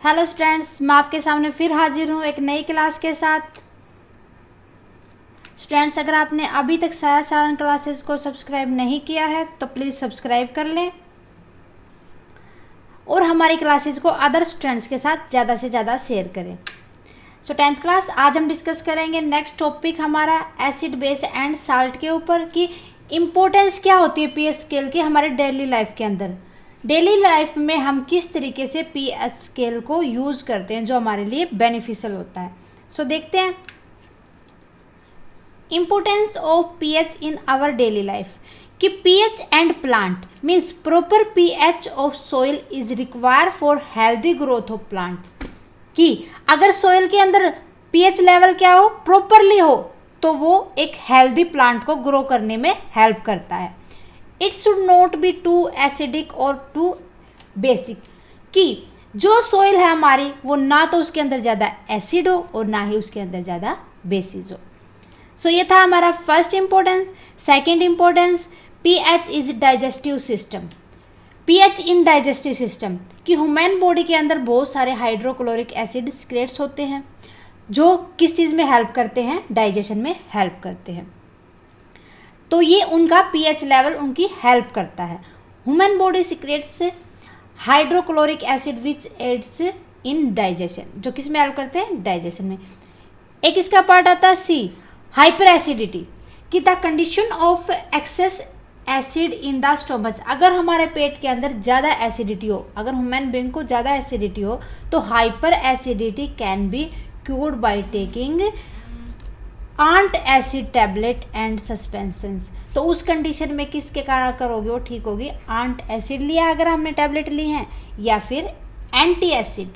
Hello students, मैं आपके सामने फिर हाजिर हूँ एक नई क्लास के साथ। स्टूडेंट्स, अगर आपने अभी तक साया सारण क्लासेस को सब्सक्राइब नहीं किया है तो प्लीज़ सब्सक्राइब कर लें और हमारी क्लासेस को अदर स्टूडेंट्स के साथ ज़्यादा से ज़्यादा शेयर करें। सो 10th क्लास, आज हम डिस्कस करेंगे नेक्स्ट टॉपिक हमारा एसिड बेस एंड साल्ट के ऊपर कि इम्पोर्टेंस क्या होती है पीएच स्केल की हमारे डेली लाइफ के अंदर। डेली लाइफ में हम किस तरीके से पीएच स्केल को यूज़ करते हैं जो हमारे लिए बेनिफिशियल होता है। सो देखते हैं importance of pH in our daily life कि pH and plant means proper pH of soil is require for healthy growth of plants. कि अगर सॉइल के अंदर पीएच लेवल क्या हो, प्रॉपरली हो, तो वो एक हेल्दी प्लांट को ग्रो करने में हेल्प करता है। It should not be too acidic और टू बेसिक कि जो सॉइल है हमारी वो ना तो उसके अंदर ज़्यादा एसिड हो और ना ही उसके अंदर ज़्यादा बेसिस हो। सो ये था हमारा first importance. Second importance, pH is digestive system. PH in digestive system कि ह्यूमन बॉडी के अंदर बहुत सारे हाइड्रोक्लोरिक एसिड सिक्रेट्स होते हैं जो किस चीज़ में हेल्प करते हैं, डाइजेशन में हेल्प करते हैं। तो ये उनका पीएच लेवल उनकी हेल्प करता है। Human body secretes hydrochloric acid which aids in digestion, जो किस में हेल्प करते हैं, डाइजेशन में। एक इसका पार्ट आता है सी, हाइपर एसिडिटी कि the condition of access acid in the stomach. अगर हमारे पेट के अंदर ज़्यादा एसिडिटी हो, अगर ह्यूमन बीइंग को ज़्यादा एसिडिटी हो तो hyperacidity can be cured by taking antacid tablet and suspensions. तो उस कंडीशन में किसके कारण करोगे वो ठीक होगी, आंट एसिड लिया अगर हमने टैबलेट ली है, या फिर एंटी एसिड,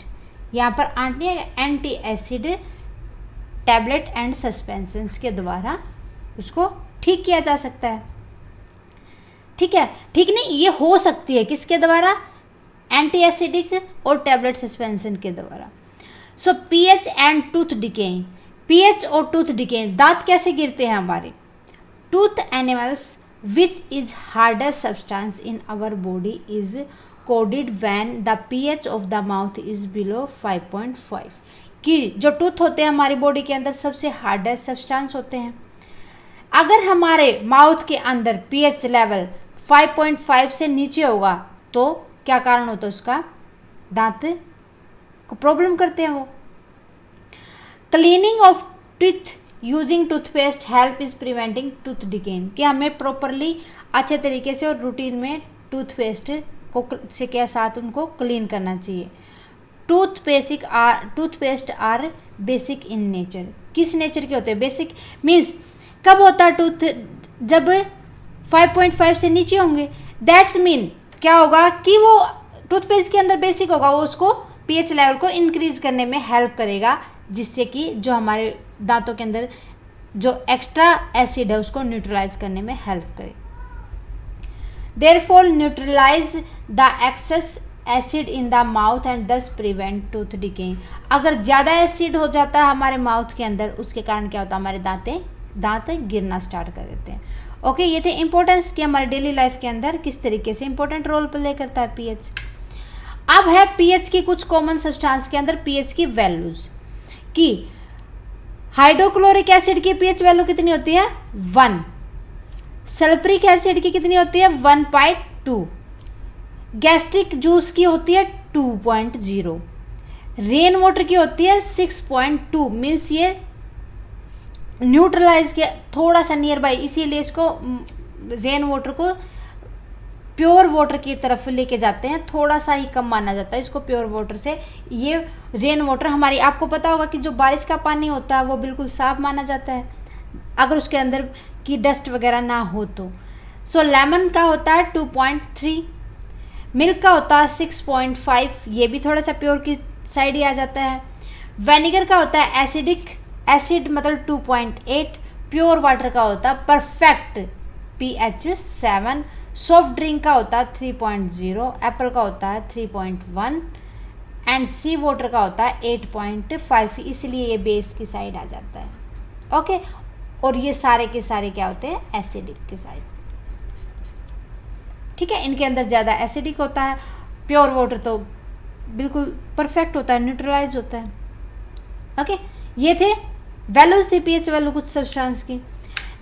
यहाँ पर आंट नहीं है, anti acid tablet and suspensions के द्वारा उसको ठीक किया जा सकता है। ठीक है, ठीक नहीं, ये हो सकती है किसके द्वारा, एंटी एसिडिक और टैबलेट सस्पेंशन के द्वारा। So pH and tooth decaying, pH और टूथ डिकेइंग, दांत कैसे गिरते हैं हमारे, tooth enamels which is hardest substance in our body is corroded when the pH of the mouth is below 5.5 कि जो टूथ होते हैं हमारी बॉडी के अंदर सबसे हार्डेस्ट सब्सटेंस होते हैं। अगर हमारे माउथ के अंदर पीएच लेवल 5.5 से नीचे होगा तो क्या कारण होता है उसका, दांत को प्रॉब्लम करते हैं वो। Cleaning of teeth using toothpaste help is preventing tooth decaying कि हमें प्रॉपरली अच्छे तरीके से और रूटीन में टूथपेस्ट को से के साथ उनको क्लीन करना चाहिए। Toothpaste are basic in nature, किस नेचर के होते हैं, बेसिक मीन्स कब होता है टूथ, जब 5.5 से नीचे होंगे। दैट्स मीन क्या होगा कि वो टूथपेस्ट के अंदर बेसिक होगा, वो उसको पीएच लेवल को इंक्रीज करने में हेल्प करेगा, जिससे कि जो हमारे दांतों के अंदर जो एक्स्ट्रा एसिड है उसको न्यूट्रलाइज करने में हेल्प करे। Therefore neutralize the excess acid in the mouth and thus prevent tooth decaying. अगर ज़्यादा एसिड हो जाता है हमारे माउथ के अंदर, उसके कारण क्या होता है, हमारे दांत गिरना स्टार्ट कर देते हैं। ओके, ये थे इंपॉर्टेंस कि हमारे डेली लाइफ के अंदर किस तरीके से इंपॉर्टेंट रोल प्ले करता है पीएच। अब है पीएच की कुछ कॉमन सब्सटेंस के अंदर पीएच की वैल्यूज कि हाइड्रोक्लोरिक एसिड की पीएच वैल्यू कितनी होती है, 1। सल्फ्रिक एसिड की कितनी होती है, 1.2। गैस्ट्रिक जूस की होती है 2.0। रेन वाटर की होती है 6.2। मीन्स ये न्यूट्रलाइज के थोड़ा सा नियर बाई, इसीलिए इसको रेन वाटर को प्योर वाटर की तरफ लेके जाते हैं, थोड़ा सा ही कम माना जाता है इसको प्योर वाटर से। ये रेन वाटर हमारी, आपको पता होगा कि जो बारिश का पानी होता है वो बिल्कुल साफ माना जाता है अगर उसके अंदर की डस्ट वगैरह ना हो तो। सो लेमन का होता है 2.3, मिल्क का होता है 6.5, ये भी थोड़ा सा प्योर की साइड ही आ जाता है। वेनेगर का होता है एसिड मतलब 2.8, प्योर वाटर का होता है परफेक्ट पीएच 7, सॉफ्ट ड्रिंक का होता है 3.0, एप्पल का होता है 3.1 एंड सी वाटर का होता है 8.5, इसलिए ये बेस की साइड आ जाता है। ओके, और ये सारे के सारे क्या होते हैं, एसिडिक के साइड। ठीक है, इनके अंदर ज़्यादा एसिडिक होता है, प्योर वाटर तो बिल्कुल परफेक्ट होता है, न्यूट्रलाइज होता है। ओके, ये थे वैल्यूज थी पीएच वैल्यू कुछ सब्सटेंस की।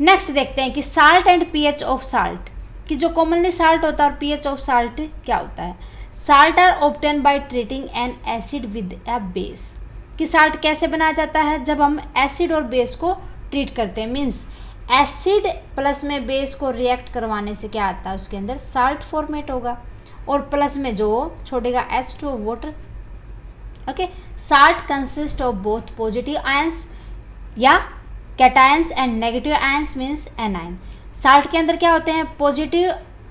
नेक्स्ट देखते हैं कि salt and pH of salt, कि जो कॉमनली साल्ट होता है और पीएच ऑफ साल्ट क्या होता है। Salt are obtain by treating an acid with a base, कि साल्ट कैसे बनाया जाता है, जब हम एसिड और बेस को ट्रीट करते हैं। मीन्स एसिड प्लस में बेस को रिएक्ट करवाने से क्या आता है, उसके अंदर साल्ट फॉर्मेट होगा, और प्लस में जो छोड़ेगा H2O water. Okay, salt consist of both positive ions या cations and negative ions means anion. Salt के अंदर क्या होते हैं, पॉजिटिव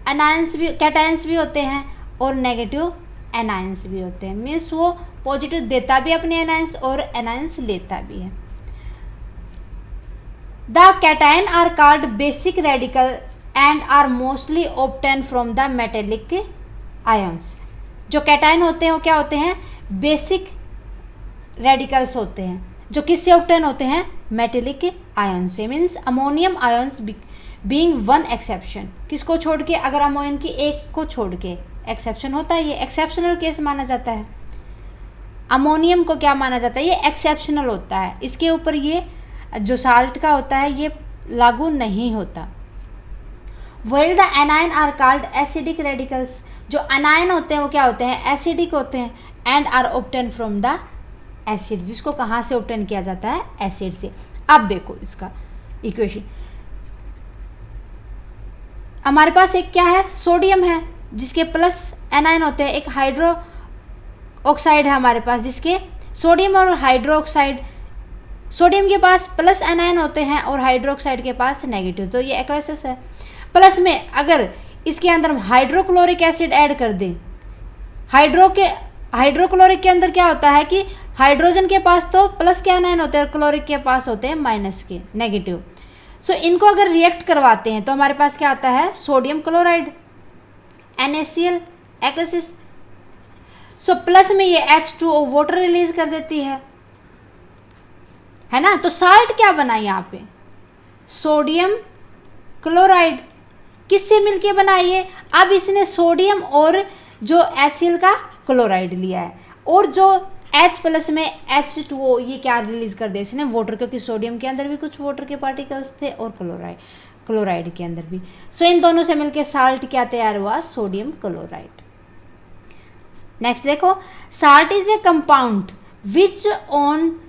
एनायंस भी, कैटायंस भी होते हैं और नेगेटिव एनायंस भी होते हैं। मीन्स वो पॉजिटिव देता भी अपने एनायंस और एनायंस लेता भी है। The cation are called basic radical and are mostly obtain from the metallic ions. जो कैटायन होते हैं वो क्या होते हैं, बेसिक रेडिकल्स होते हैं, जो किससे ऑब्टेन होते हैं, मेटेलिक आयन से। Means ammonium ions being one exception, किसको छोड़ के, अगर अमोनियम की एक को छोड़ के, एक्सेप्शन होता है, ये एक्सेप्शनल केस माना जाता है। अमोनियम को क्या माना जाता है, ये एक्सेप्शनल होता है, इसके ऊपर ये जो साल्ट का होता है ये लागू नहीं होता। While the anion are called acidic radicals, जो अनायन होते हैं वो क्या होते हैं, एसिडिक होते हैं, and are obtain from the acid, जिसको कहाँ से ऑब्टेन किया जाता है, एसिड से। अब देखो इसका इक्वेशन, हमारे पास एक क्या है, सोडियम है जिसके प्लस एनायन होते हैं, एक हाइड्रो ऑक्साइड है हमारे पास जिसके सोडियम और हाइड्रो ऑक्साइड, सोडियम के पास प्लस एनायन होते हैं और हाइड्रोक्साइड के पास नेगेटिव, तो ये एक्वेसस है। प्लस में अगर इसके अंदर हम हाइड्रोक्लोरिक एसिड ऐड कर दें, हाइड्रोक्लोरिक के अंदर क्या होता है कि हाइड्रोजन के पास तो प्लस के एनायन होते हैं और क्लोरिक के पास होते हैं माइनस के, नेगेटिव। सो इनको अगर रिएक्ट करवाते हैं तो हमारे पास क्या आता है, sodium chloride, NaCl, aqueous. So plus में ये H2O वाटर रिलीज कर देती है ना। तो साल्ट क्या बना यहाँ पे, सोडियम क्लोराइड, किससे मिलके बनाई है, अब इसने सोडियम और जो HCl का क्लोराइड लिया है, और जो H प्लस में H2O ये क्या रिलीज कर दिया इसने, वाटर, क्योंकि सोडियम के अंदर भी कुछ वाटर के पार्टिकल्स थे और क्लोराइड के अंदर भी। सो इन दोनों से मिलके साल्ट क्या तैयार हुआ, सोडियम क्लोराइड। नेक्स्ट देखो, salt is a compound which on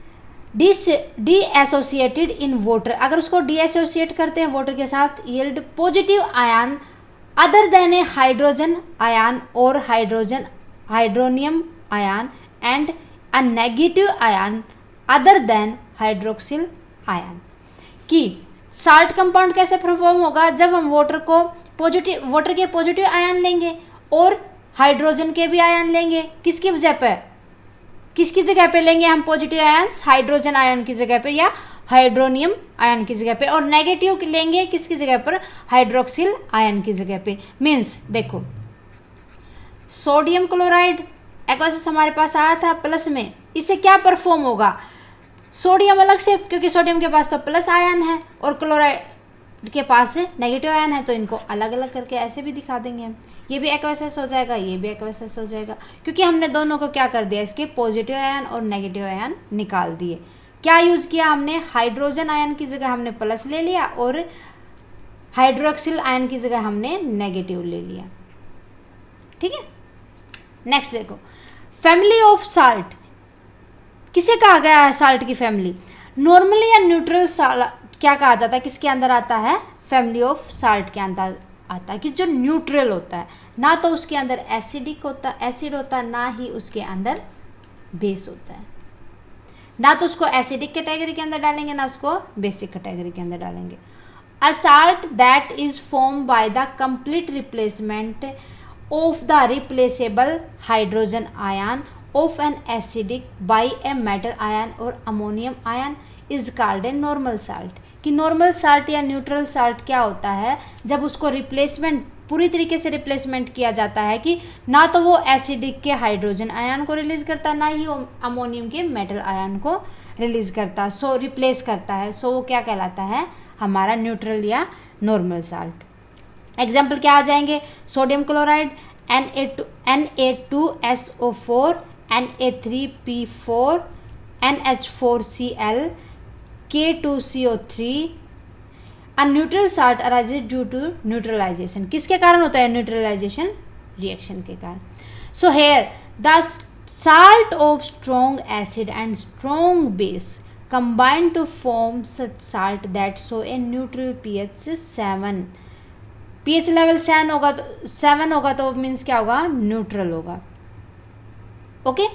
dissociated in water, अगर उसको डी एसोसिएट करते हैं वाटर के साथ, yield positive ion other than a hydrogen ion or hydronium ion and a negative ion other than hydroxyl ion. कि salt compound कैसे perform होगा, जब हम वाटर के पॉजिटिव आयन लेंगे और हाइड्रोजन के भी आयन लेंगे, किसकी जगह पे लेंगे हम पॉजिटिव आयन्स, हाइड्रोजन आयन की जगह पे या हाइड्रोनियम आयन की जगह पे, और नेगेटिव लेंगे किसकी जगह पर, हाइड्रोक्सिल आयन की जगह पे। मीन्स देखो, सोडियम क्लोराइड एक्वेसस हमारे पास आया था प्लस में, इससे क्या परफॉर्म होगा, सोडियम अलग से, क्योंकि सोडियम के पास तो प्लस आयन है और क्लोराइड के पास नेगेटिव आयन है, तो इनको अलग अलग करके ऐसे भी दिखा देंगे हम, ये भी एक्वेसस हो जाएगा, ये भी एक्वेसस हो जाएगा, क्योंकि हमने दोनों को क्या कर दिया, इसके पॉजिटिव आयन और नेगेटिव आयन निकाल दिए। क्या यूज किया हमने, हाइड्रोजन आयन की जगह हमने प्लस ले लिया और हाइड्रोक्सिल आयन की जगह हमने नेगेटिव ले लिया। ठीक है, नेक्स्ट देखो, फैमिली ऑफ साल्ट किसे कहा गया है, साल्ट की फैमिली, नॉर्मली या न्यूट्रल साल्ट क्या कहा जाता है, किसके अंदर आता है, फैमिली ऑफ साल्ट के अंदर आता है, कि जो न्यूट्रल होता है, ना तो उसके अंदर एसिड होता है, ना ही उसके अंदर बेस होता है, ना तो उसको एसिडिक कैटेगरी के अंदर डालेंगे ना उसको बेसिक कैटेगरी के अंदर डालेंगे। A salt that is form by the complete replacement of the replaceable hydrogen ion of an acidic by a metal ion or ammonium ion is called a normal salt. कि normal salt या neutral salt क्या होता है, जब उसको replacement पूरी तरीके से रिप्लेसमेंट किया जाता है, कि ना तो वो एसिडिक के हाइड्रोजन आयन को रिलीज करता, ना ही वो अमोनियम के मेटल आयन को रिलीज करता, सो रिप्लेस करता है, सो वो क्या कहलाता है, हमारा न्यूट्रल या नॉर्मल साल्ट। एग्जाम्पल क्या आ जाएंगे, sodium chloride Na2SO4, Na3P4, NH4Cl, K2CO3. A neutral salt arises due to neutralization. किसके कारण होता है न्यूट्रलाइजेशन? रिएक्शन के कारण. So here the salt of strong acid and strong base combine to form such salt that show a neutral pH 7. pH level 7 होगा तो means क्या होगा? न्यूट्रल होगा. ओके,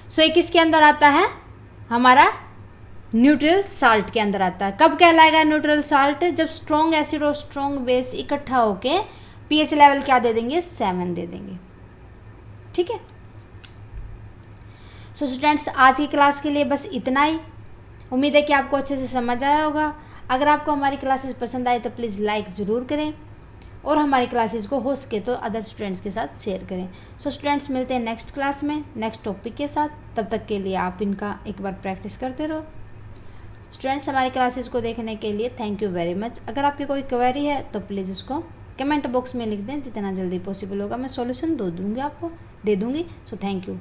सो ये किसके अंदर आता है? हमारा न्यूट्रल साल्ट के अंदर आता है. कब कहलाएगा न्यूट्रल साल्ट? जब स्ट्रॉन्ग एसिड और स्ट्रॉन्ग बेस इकट्ठा होके pH लेवल क्या दे देंगे? 7 दे देंगे. ठीक है. सो स्टूडेंट्स, आज की क्लास के लिए बस इतना ही. उम्मीद है कि आपको अच्छे से समझ आया होगा. अगर आपको हमारी क्लासेस पसंद आए तो प्लीज़ लाइक ज़रूर करें और हमारी क्लासेस को हो सके तो अदर स्टूडेंट्स के साथ शेयर करें. सो स्टूडेंट्स, मिलते हैं नेक्स्ट क्लास में नेक्स्ट टॉपिक के साथ. तब तक के लिए आप इनका एक बार प्रैक्टिस करते रहो. स्टूडेंट्स, हमारी क्लासेस को देखने के लिए थैंक यू वेरी मच. अगर आपकी कोई क्वेरी है तो प्लीज़ उसको कमेंट बॉक्स में लिख दें. जितना जल्दी पॉसिबल होगा मैं सॉल्यूशन दे दूँगी. So thank you.